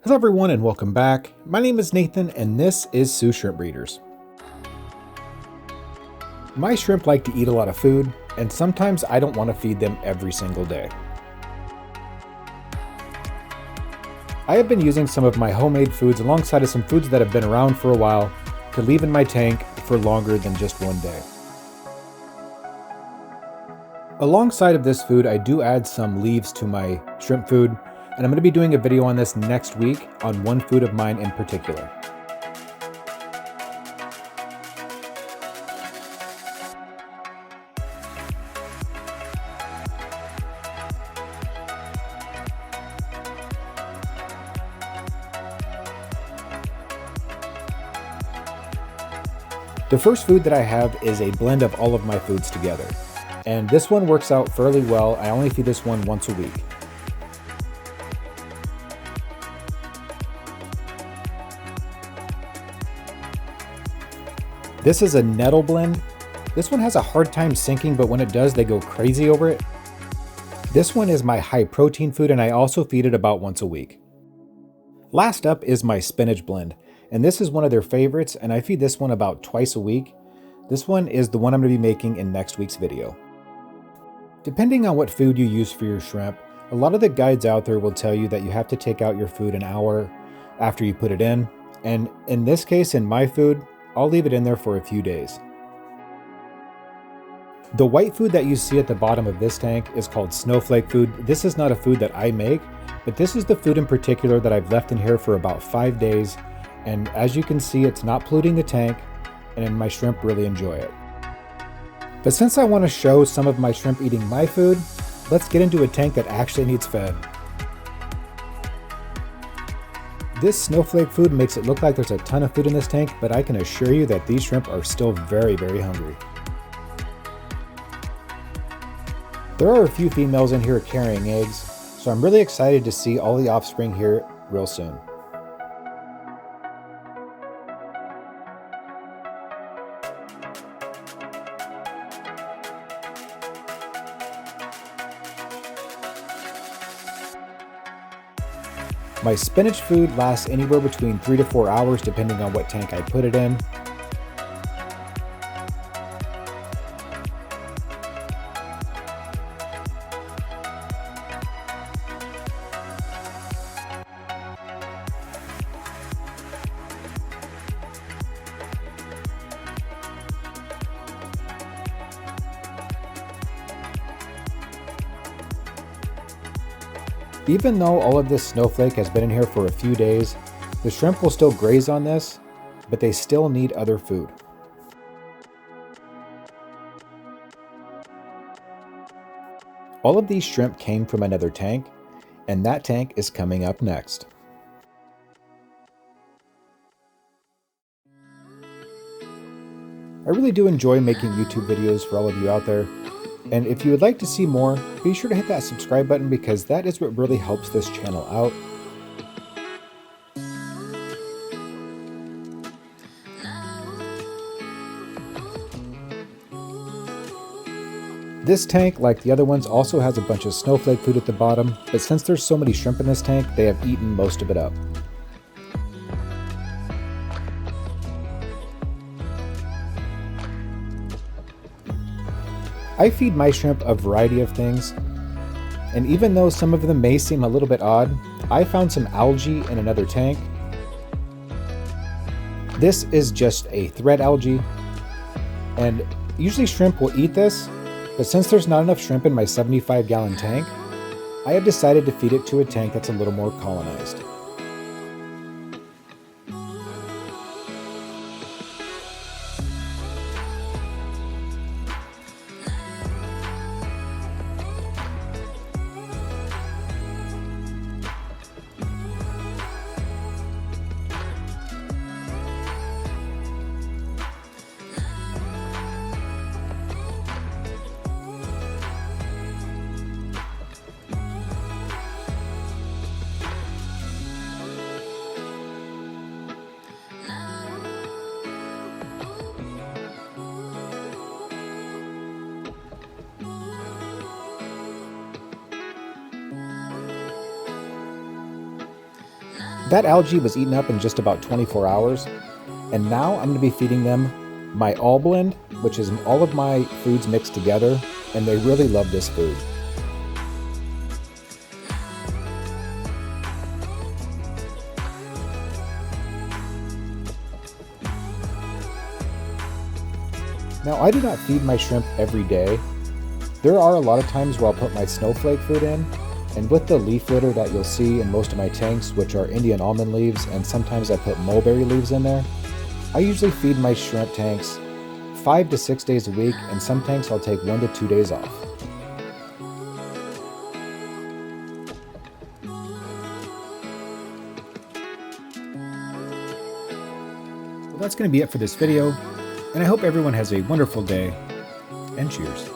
Hello everyone and welcome back. My name is Nathan and this is Sue Shrimp Breeders. My shrimp like to eat a lot of food and sometimes I don't want to feed them every single day. I have been using some of my homemade foods alongside of some foods that have been around for a while to leave in my tank for longer than just one day. Alongside of this food, I do add some leaves to my shrimp food, and I'm going to be doing a video on this next week on one food of mine in particular. The first food that I have is a blend of all of my foods together. And this one works out fairly well. I only feed this one once a week. This is a nettle blend. This one has a hard time sinking, but when it does, they go crazy over it. This one is my high protein food, and I also feed it about once a week. Last up is my spinach blend, and this is one of their favorites, and I feed this one about twice a week. This one is the one I'm going to be making in next week's video. Depending on what food you use for your shrimp, a lot of the guides out there will tell you that you have to take out your food an hour after you put it in. And in this case, in my food, I'll leave it in there for a few days. The white food that you see at the bottom of this tank is called snowflake food. This is not a food that I make, but this is the food in particular that I've left in here for about 5 days. And as you can see, it's not polluting the tank, and my shrimp really enjoy it. But since I want to show some of my shrimp eating my food, let's get into a tank that actually needs fed. This snowflake food makes it look like there's a ton of food in this tank, but I can assure you that these shrimp are still very, very hungry. There are a few females in here carrying eggs, so I'm really excited to see all the offspring here real soon. My spinach food lasts anywhere between 3 to 4 hours depending on what tank I put it in. Even though all of this snowflake has been in here for a few days, the shrimp will still graze on this, but they still need other food. All of these shrimp came from another tank, and that tank is coming up next. I really do enjoy making YouTube videos for all of you out there. And if you would like to see more, be sure to hit that subscribe button because that is what really helps this channel out. This tank, like the other ones, also has a bunch of snowflake food at the bottom, but since there's so many shrimp in this tank, they have eaten most of it up. I feed my shrimp a variety of things, and even though some of them may seem a little bit odd, I found some algae in another tank. This is just a thread algae, and usually shrimp will eat this, but since there's not enough shrimp in my 75-gallon tank, I have decided to feed it to a tank that's a little more colonized. That algae was eaten up in just about 24 hours, and now I'm going to be feeding them my all blend, which is all of my foods mixed together, and they really love this food. Now, I do not feed my shrimp every day. There are a lot of times where I'll put my snowflake food in, and with the leaf litter that you'll see in most of my tanks, which are Indian almond leaves, and sometimes I put mulberry leaves in there, I usually feed my shrimp tanks 5 to 6 days a week, and some tanks I'll take 1 to 2 days off. Well, that's going to be it for this video, and I hope everyone has a wonderful day, and cheers.